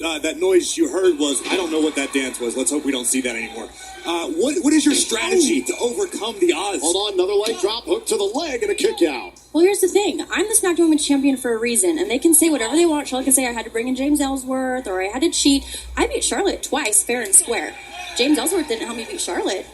that noise you heard was, I don't know what that dance was. Let's hope we don't see that anymore. What is your strategy to overcome the odds? Hold on, another leg drop, hook to the leg, and a kick out. Well, here's the thing. I'm the SmackDown Women's Champion for a reason, and they can say whatever they want. Charlotte can say I had to bring in James Ellsworth, or I had to cheat. I beat Charlotte twice, fair and square. James Ellsworth didn't help me beat Charlotte.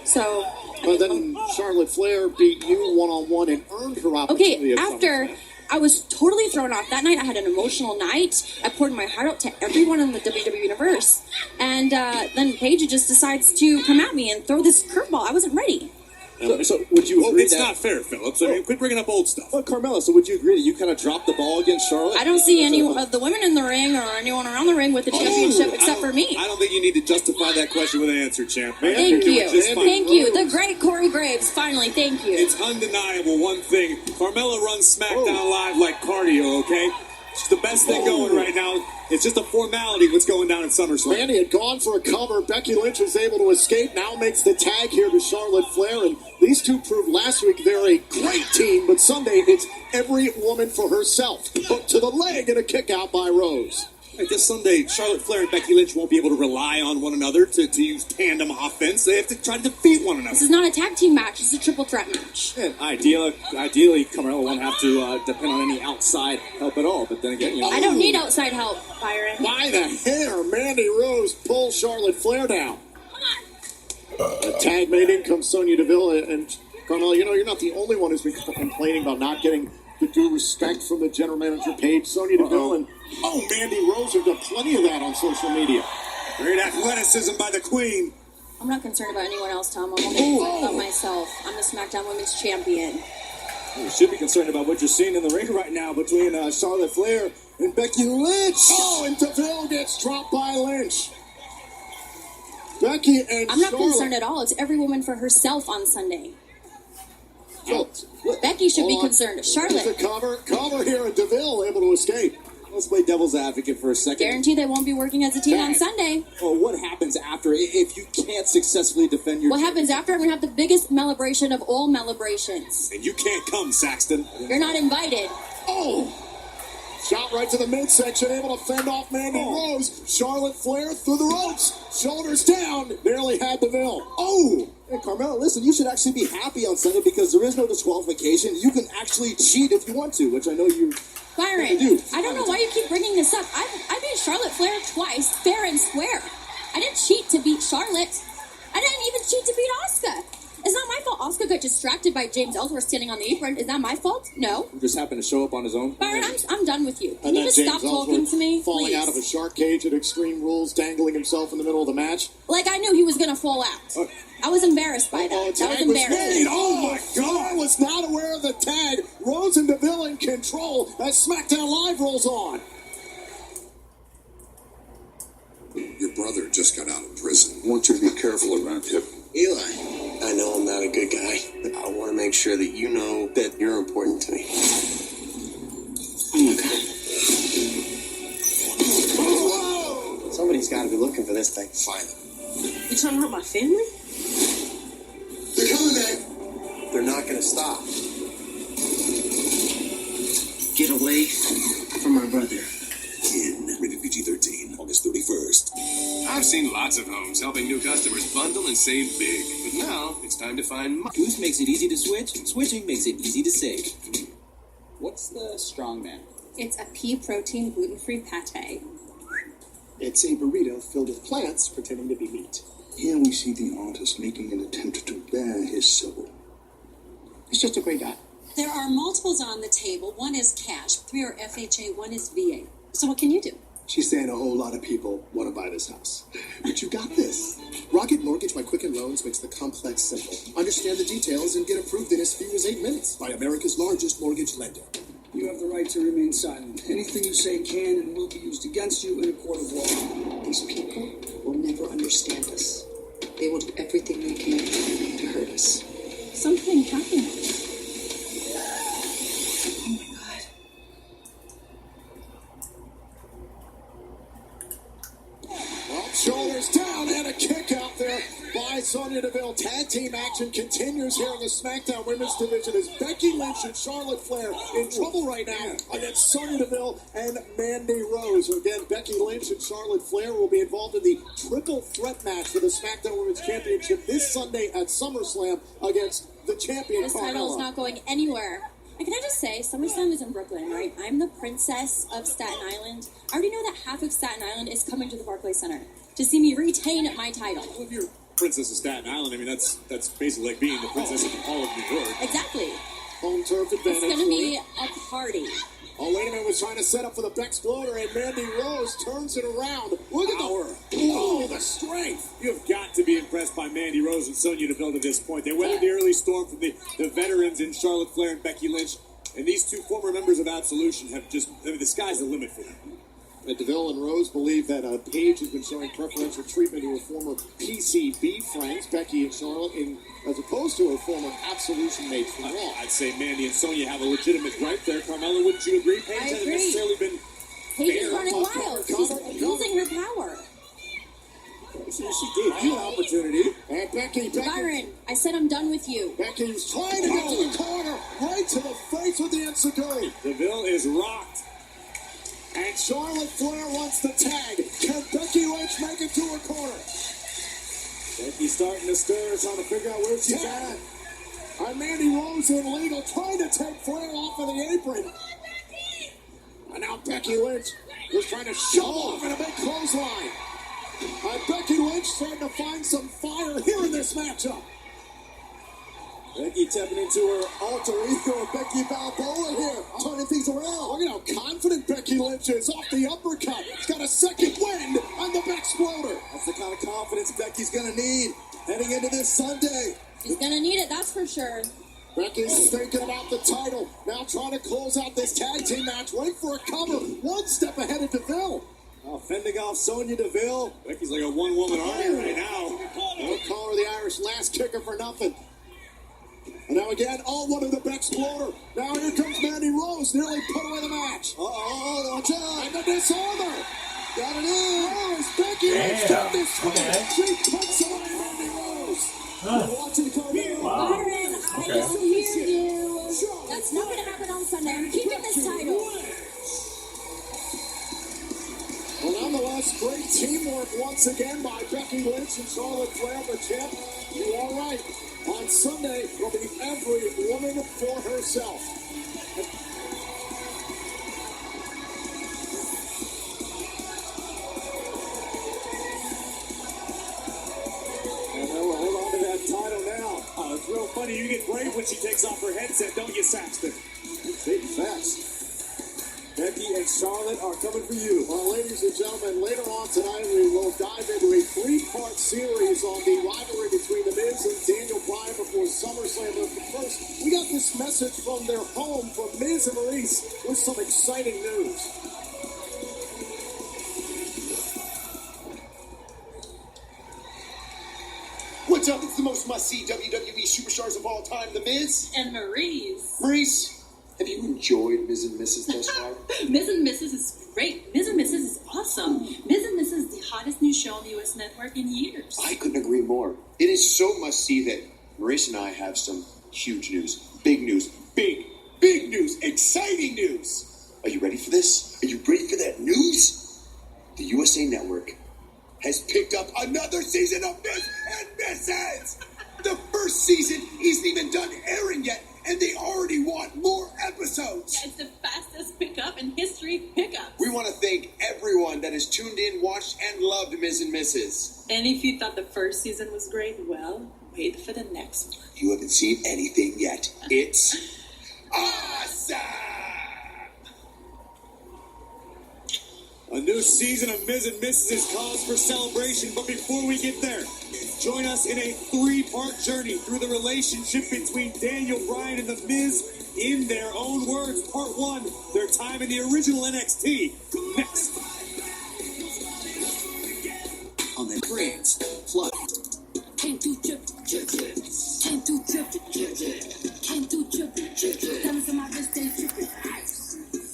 So... But then Charlotte Flair beat you one-on-one and earned her opportunity. Okay, after... I was totally thrown off. That night I had an emotional night. I poured my heart out to everyone in the WWE Universe. And then Paige just decides to come at me and throw this curveball. I wasn't ready. So would you agree it's not fair, Phillips. I mean, quit bringing up old stuff. Well, Carmella, so would you agree that you kind of dropped the ball against Charlotte? I don't see any of the women in the ring or anyone around the ring with the championship except for me. I don't think you need to justify that question with an answer, champ. Man, thank you. Thank you. The great Corey Graves, finally, thank you. It's undeniable one thing. Carmella runs SmackDown Live like cardio, okay? It's the best thing going right now. It's just a formality what's going down in SummerSlam. Mandy had gone for a cover. Becky Lynch was able to escape. Now makes the tag here to Charlotte Flair. And these two proved last week they're a great team. But Sunday, it's every woman for herself. Hook to the leg and a kick out by Rose. This Sunday, Charlotte Flair and Becky Lynch won't be able to rely on one another to use tandem offense. They have to try to defeat one another. This is not a tag team match. It's a triple threat match. And ideally, Carmella won't have to depend on any outside help at all. But then again, I don't need outside help, Byron. By the hair, Mandy Rose pulls Charlotte Flair down. A tag made in comes Sonya Deville. And Carmella, you're not the only one who's been complaining about not getting the due respect from the general manager Paige. Sonya Deville and Mandy Rose have got plenty of that on social media. Great athleticism by the Queen. I'm not concerned about anyone else, Tom. I'm only concerned about myself. I'm the SmackDown Women's Champion. You should be concerned about what you're seeing in the ring right now between Charlotte Flair and Becky Lynch. And Deville gets dropped by Lynch. Becky and I'm not Charlotte. concerned at all. It's every woman for herself on Sunday. So, Becky should be concerned. Charlotte. There's a cover here, and Deville able to escape. Let's play devil's advocate for a second. Guarantee they won't be working as a team on Sunday. Well, what happens after if you can't successfully defend your... What happens after? I'm going to have the biggest celebration of all celebrations. And you can't come, Saxton. You're not invited. Shot right to the midsection, able to fend off Mandy Rose. Charlotte Flair through the ropes. Shoulders down. Nearly had Deville. Hey, Carmella, listen, you should actually be happy on Sunday because there is no disqualification. You can actually cheat if you want to, which I know you... Byron, I don't know why you keep bringing this up. I beat Charlotte Flair twice, fair and square. I didn't cheat to beat Charlotte. I didn't even cheat to beat Asuka. It's not my fault Asuka got distracted by James Ellsworth standing on the apron. Is that my fault? No. He just happened to show up on his own. Byron, I'm done with you. Can you just stop talking to me, falling please? out of a shark cage at Extreme Rules, dangling himself in the middle of the match. Like I knew he was going to fall out. I was embarrassed by that. That was embarrassing. My God, I was not aware of the tag. Rose and Deville in control as SmackDown Live rolls on. Your brother just got out of prison. I want you to be careful around him. Eli, I know I'm not a good guy, but I want to make sure that you know that you're important to me. Oh my God. Whoa! Somebody's got to be looking for this thing. Find them. You talking about my family? They're coming back. They're not going to stop. Get away from my brother. Rated PG-13, August 31st. I've seen lots of homes helping new customers bundle and save big. But now, it's time to find Boost makes it easy to switch. Switching makes it easy to save. What's the strongman? It's a pea protein gluten-free pate. It's a burrito filled with plants pretending to be meat. Here we see the artist making an attempt to bare his soul. He's just a great guy. There are multiples on the table. One is cash, 3 are FHA, 1 is VA. So what can you do? She's saying a whole lot of people want to buy this house. But you got this. Rocket Mortgage by Quicken Loans makes the complex simple. Understand the details and get approved in as few as 8 minutes by America's largest mortgage lender. You have the right to remain silent. Anything you say can and will be used against you in a court of law. These people will never understand us. They will do everything they can to hurt us. Something happened. Oh my God. Well, Charlotte is down, and a kick out there by Sonya Deville. Tag team action continues here in the SmackDown Women's Division as Becky Lynch and Charlotte Flair in trouble right now against Sonya Deville and Mandy Rose. Again, Becky Lynch and Charlotte Flair will be involved in the triple threat match for the SmackDown Women's Championship this Sunday at SummerSlam against the champion. This title is not going anywhere. And can I just say, SummerSlam is in Brooklyn, right? I'm the princess of Staten Island. I already know that half of Staten Island is coming to the Barclays Center to see me retain my title. Well, if you're princess of Staten Island, I mean, that's basically like being the princess of all of New York. Exactly. Home turf advantage. It's going to be a party. Oh, wait a minute, was trying to set up for the Bexploder, and Mandy Rose turns it around. Look at the strength. You've got to be impressed by Mandy Rose and Sonya Deville to this point. They weathered the early storm from the veterans in Charlotte Flair and Becky Lynch, and these two former members of Absolution have just, I mean, the sky's the limit for them. And Deville and Rose believe that Paige has been showing preferential treatment to her former PCB friends, Becky and Charlotte, as opposed to her former Absolution mates from Raw. I'd say Mandy and Sonya have a legitimate gripe there. Carmella, wouldn't you agree? Paige hasn't necessarily been Paige is running wild. She's losing her power. She gave you an opportunity. And Becky. Byron, I said I'm done with you. Becky's trying to get to the corner, right to the face with the Enziguri. Deville is rocked. And Charlotte Flair wants the tag. Can Becky Lynch make it to her corner? Becky starting to stir, trying to figure out where she's at. And Mandy Rose in legal, trying to take Flair off of the apron. And now Becky Lynch is trying to shove off in a big clothesline. And Becky Lynch starting to find some fire here in this matchup. Becky tapping into her alter ego of Becky Balboa here, turning things around. Look at how confident Becky Lynch is off the uppercut. She's got a second wind on the Bexploder. That's the kind of confidence Becky's going to need heading into this Sunday. She's going to need it, that's for sure. Becky's thinking about the title. Now trying to close out this tag team match. Wait for a cover. One step ahead of Deville. Fending off Sonya Deville. Becky's like a one-woman army right now. Don't call her the Irish last kicker for nothing. And now again, one of the Bexploder. Now here comes Mandy Rose, nearly put away the match. Watch out. And the dishonor. Got it in. Rose, Becky Lynch got this one. She puts away Mandy Rose. Watching Carmella. Byron, I don't hear you. That's not going to happen on Sunday. I'm keeping this title. Well, nonetheless, great teamwork once again by Becky Lynch and Charlotte Flair for champ. You are right. On Sunday, will be every woman for herself. And then we'll hold on to that title now. It's real funny. You get brave when she takes off her headset, don't you, Saxton? Big facts. Becky and Charlotte are coming for you. Well, ladies and gentlemen, later on tonight we will dive into a three-part series on the rivalry between The Miz and Daniel Bryan before SummerSlam. But first, we got this message from their home from Miz and Maurice with some exciting news. What's up? It's the most must-see WWE superstars of all time, The Miz. And Maurice. Maurice, have you enjoyed Miz and Mrs. thus far? Miz and Mrs. is great. Miz and Mrs. is awesome. Miz and Mrs. is the hottest new show on the U.S. network in years. I couldn't agree more. It is so must-see that Maurice and I have some huge news. Big news. Big news. Exciting news. Are you ready for this? Are you ready for that news? The USA Network has picked up another season of Miz and Mrs. The first season isn't even done airing yet, and they already want more episodes. It's the fastest pickup in history pickups. We want to thank everyone that has tuned in, watched, and loved Miz and Mrs. And if you thought the first season was great, well, wait for the next one. You haven't seen anything yet. It's awesome! A new season of Miz and Mrs. is cause for celebration, but before we get there, join us in a three-part journey through the relationship between Daniel Bryan and The Miz in their own words. Part 1, their time in the original NXT. Next. On the France, flood. Came through tripping. Came through tripping. Came through tripping. Diamonds on my wrist, they tripping.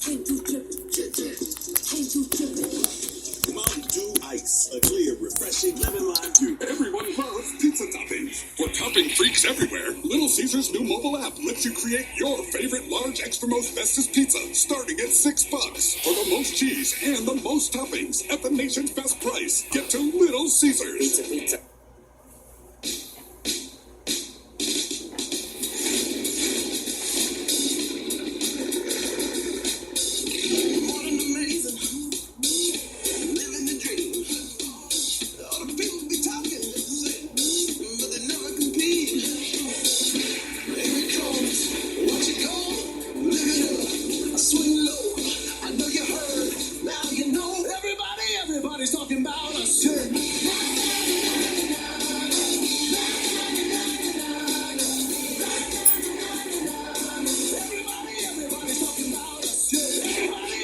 Came through tripping. Came through tripping. Mountain Dew Ice mix a clear, refreshing lemon lime juice. Everyone loves pizza toppings. For topping freaks everywhere, Little Caesar's new mobile app lets you create your favorite large, extra most bestest pizza, starting at $6 for the most cheese and the most toppings at the nation's best price. Get to Little Caesar's. Pizza, pizza. Everybody's talking about us.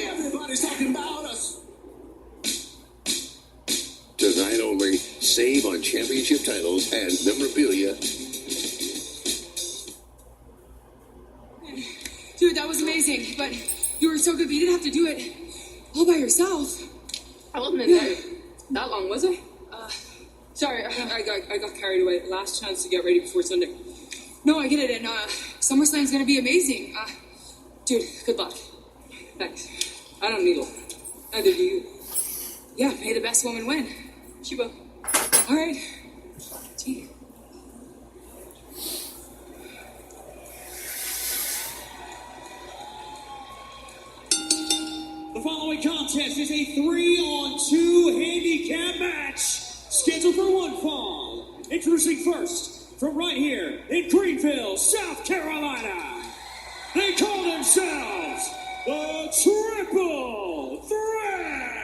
Everybody's talking about us. Tonight only, save on championship titles and memorabilia. Dude, that was amazing, but you were so good, but you didn't have to do it all by yourself. I wasn't in there that long, was I? Sorry, I got carried away. Last chance to get ready before Sunday. No, I get it, and SummerSlam's gonna be amazing. Dude, good luck. Thanks. I don't need a lot. Neither do you. Yeah, may the best woman win. She will. All right. Gee. The following contest is a 3-on-2 handicap match, scheduled for one fall. Introducing first, from right here in Greenville, South Carolina, they call themselves the Triple Threat.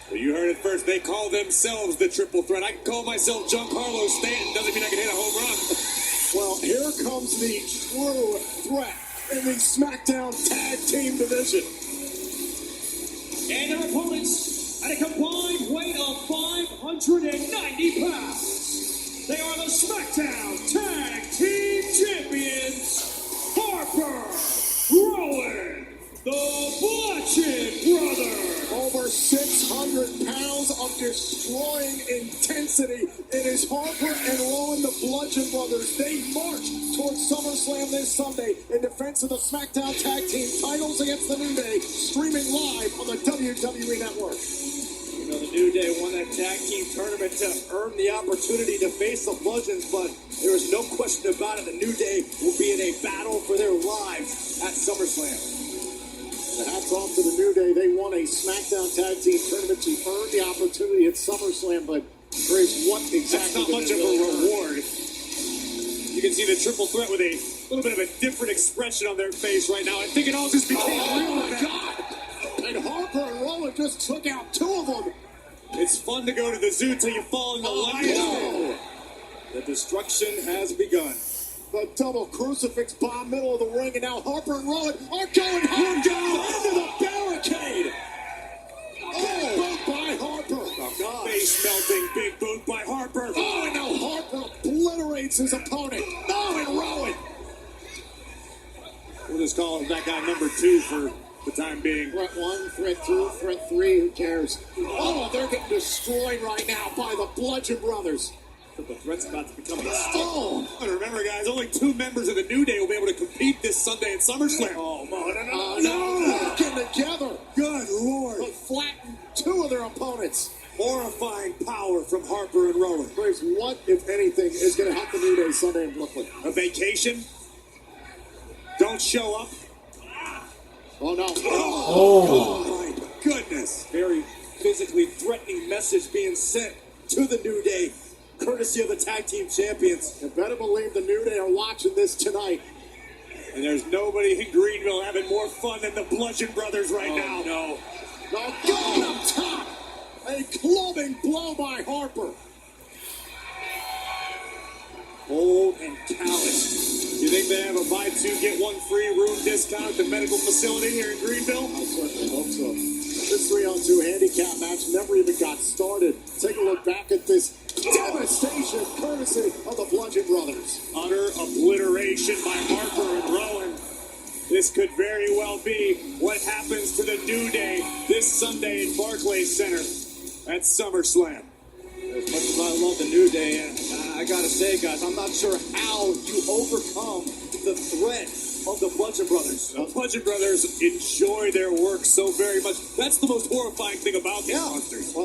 Well, you heard it first. They call themselves the Triple Threat. I can call myself John Carlos Stanton. Doesn't mean I can hit a home run. Well, here comes the true threat in the SmackDown Tag Team Division. And their opponents at a combined weight of 590 pounds. They are the SmackDown Tag Team Champions, Harper, Rowan, the Bludgeon Brothers. Over 600 pounds of destroying intensity. It is Harper and Rowan, the Bludgeon Brothers. They march towards SummerSlam this Sunday in defense of the SmackDown Tag Team titles against the New Day, streaming live on the WWE Network. You know, the New Day won that tag team tournament to earn the opportunity to face the Bludgeons, but there is no question about it. The New Day will be in a battle for their lives at SummerSlam. And hats off to the New Day. They won a SmackDown Tag Team tournament to earn the opportunity at SummerSlam, but Grace, what exactly? That's not much of a reward. You can see the Triple Threat with a little bit of a different expression on their face right now. I think it all just became real. Oh my God! And Harper and Rowan just took out two of them. It's fun to go to the zoo till you fall in the lion's. The destruction has begun. The double crucifix bomb, middle of the ring, and now Harper and Rowan are going home down into the barricade. Big boot by Harper. Oh, face melting big boot by Harper. Oh, and now Harper obliterates his opponent. Oh, and Rowan. We'll just call him that guy number 2 for the time being. Threat 1, threat 2, threat 3, who cares? Oh, they're getting destroyed right now by the Bludgeon Brothers. The threat's about to become a stone. And remember, guys, only 2 members of the New Day will be able to compete this Sunday at SummerSlam. Oh, no. Working together. Good Lord. But flatten 2 of their opponents. Horrifying power from Harper and Rowan. Grace, what, if anything, is going to help the New Day Sunday in Brooklyn? A vacation? Don't show up? Oh, no. Oh, my goodness. Very physically threatening message being sent to the New Day, courtesy of the Tag Team Champions. You better believe the New Day are watching this tonight. And there's nobody in Greenville having more fun than the Bludgeon Brothers right now. No. Going up top. A clubbing blow by Harper. Old and callous. You think they have a buy 2, get 1 free room discount at the medical facility here in Greenville? I certainly hope so. This 3-on-2 handicap match never even got started. Take a look back at this devastation courtesy of the Bludgeon Brothers. Utter obliteration by Harper and Rowan. This could very well be what happens to the New Day this Sunday in Barclays Center. at SummerSlam. As much as I love the New Day, I gotta say, guys, I'm not sure how you overcome the threat of the Bludgeon Brothers. The Bludgeon Brothers enjoy their work so very much. That's the most horrifying thing about these monsters. Well,